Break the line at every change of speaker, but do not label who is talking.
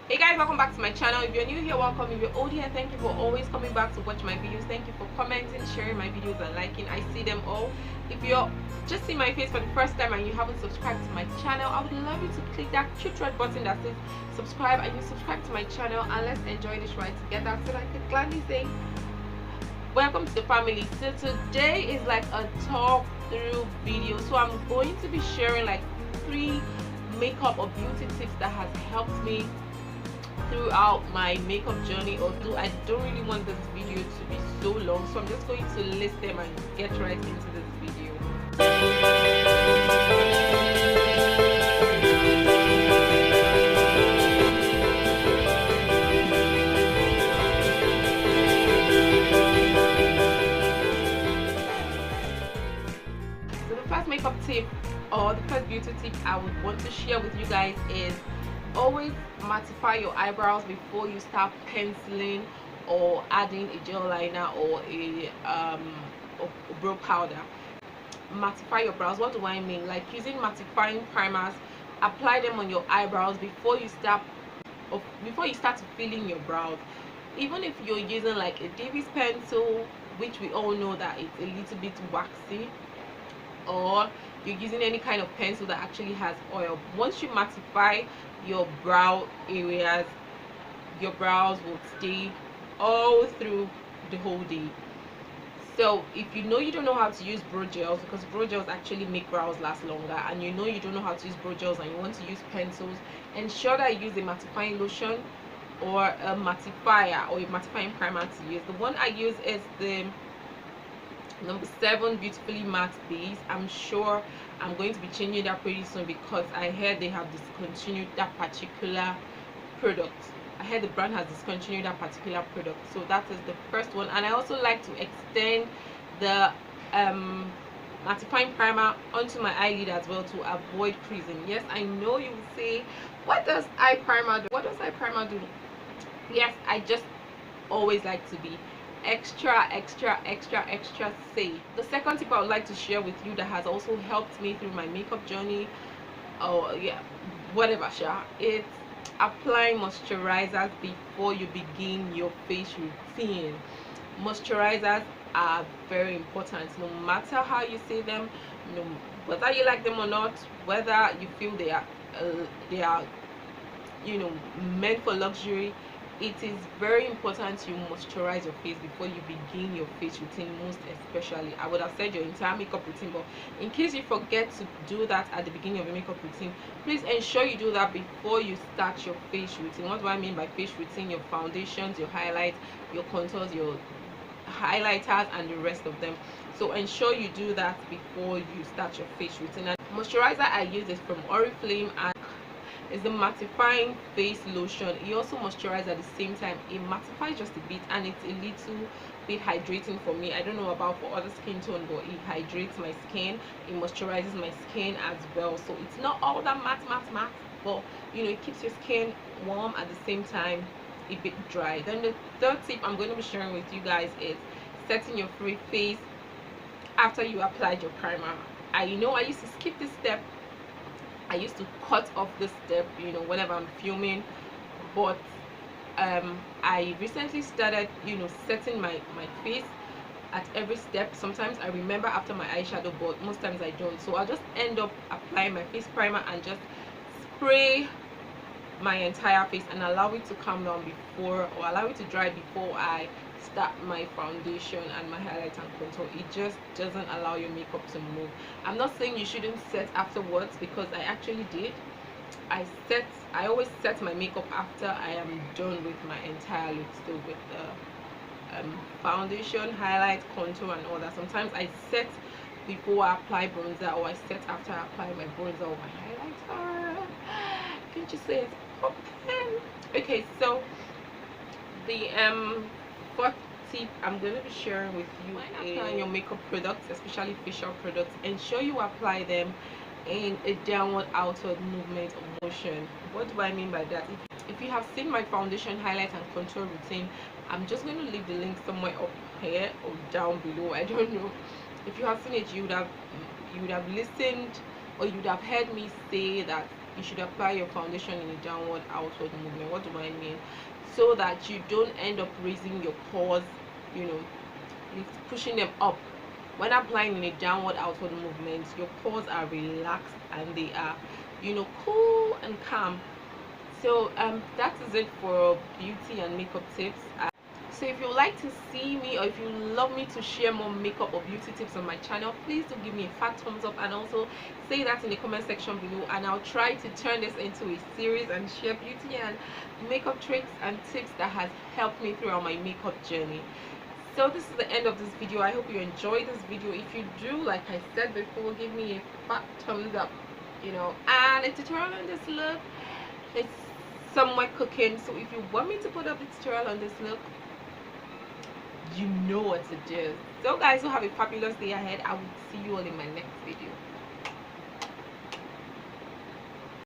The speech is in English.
Hey guys, welcome back to my channel. If you're new here, welcome. If you're old here, thank you for always coming back to watch my videos. Thank you for commenting, sharing my videos and liking. I see them all. If you're just seeing my face for the first time and you haven't subscribed to my channel, I would love you to click that cute red button that says subscribe, and you subscribe to my channel, and let's enjoy this ride together. So I could gladly say welcome to the family. So today is like a talk through video, so I'm going to be sharing like 3 makeup or beauty tips that has helped me throughout my makeup journey. Although I don't really want this video to be so long, so I'm just going to list them and get right into this video. So the first makeup tip or the first beauty tip I would want to share with you guys is always mattify your eyebrows before you start penciling or adding a gel liner or a brow powder. Mattify your brows. What do I mean? Like using mattifying primers, apply them on your eyebrows before you start to fill in your brows. Even if you're using like a Davis pencil, which we all know that it's a little bit waxy, or you're using any kind of pencil that actually has oil, once you mattify your brow areas, your brows will stay all through the whole day. So if you know you don't know how to use brow gels, because brow gels actually make brows last longer, and you know you don't know how to use brow gels and you want to use pencils, ensure that you use a mattifying lotion or a mattifier or a mattifying primer to use. The one I use is the number 7 beautifully matte base. I'm sure I'm going to be changing that pretty soon because I heard they have discontinued that particular product. I heard the brand has discontinued that particular product. So that is the first one. And I also like to extend the mattifying primer onto my eyelid as well to avoid creasing. Yes, I know you will say, what does eye primer do? What does eye primer do? Yes, I just always like to be extra safe. The second tip I would like to share with you that has also helped me through my makeup journey, or whatever, it's applying moisturizers before you begin your face routine. Moisturizers are very important, no matter how you say them, no, whether you like them or not, whether you feel they are meant for luxury. It is very important you moisturize your face before you begin your face routine. Most especially, I would have said your entire makeup routine, but in case you forget to do that at the beginning of your makeup routine, please ensure you do that before you start your face routine. What do I mean by face routine? Your foundations, your highlights, your contours, your highlighters, and the rest of them. So ensure you do that before you start your face routine. And moisturizer I use is from Oriflame, and is the mattifying face lotion. It also moisturizes at the same time. It mattifies just a bit, and it's a little bit hydrating for me. I don't know about for other skin tone, but it hydrates my skin, it moisturizes my skin as well. So it's not all that matte, but it keeps your skin warm at the same time a bit dry. Then the third tip I'm going to be sharing with you guys is setting your face after you applied your primer. I know I used to skip this step. I used to cut off this step whenever I'm filming, but I recently started setting my face at every step. Sometimes I remember after my eyeshadow, but most times I don't. So I'll just end up applying my face primer and just spray my entire face and allow it to calm down before, or allow it to dry before I start my foundation and my highlight and contour. It just doesn't allow your makeup to move. I'm not saying you shouldn't set afterwards, because I actually did. I always set my makeup after I am done with my entire look, still with the foundation, highlight, contour and all that. Sometimes I set before I apply bronzer, or I set after I apply my bronzer or my highlighter. Can't you say it's open? Okay, so the fourth tip I'm going to be sharing with you is applying your makeup products, especially facial products. Ensure you apply them in a downward outward movement or motion. What do I mean by that? If you have seen my foundation, highlight and contour routine, I'm just going to leave the link somewhere up here or down below. I don't know. If you have seen it, you would have listened, or you would have heard me say that you should apply your foundation in a downward outward movement. What do I mean? So that you don't end up raising your pores, you know, pushing them up. When applying in a downward outward movement, your pores are relaxed and they are, you know, cool and calm. So that is it for beauty and makeup tips. So if you would like to see me, or if you love me to share more makeup or beauty tips on my channel, please do give me a fat thumbs up, and also say that in the comment section below, and I'll try to turn this into a series and share beauty and makeup tricks and tips that has helped me throughout my makeup journey. So this is the end of this video. I hope you enjoyed this video. If you do, like I said before, give me a fat thumbs up, you know. And a tutorial on this look, it's somewhere cooking, so if you want me to put up a tutorial on this look, you know what to do. So guys, will have a fabulous day ahead. I will see you all in my next video.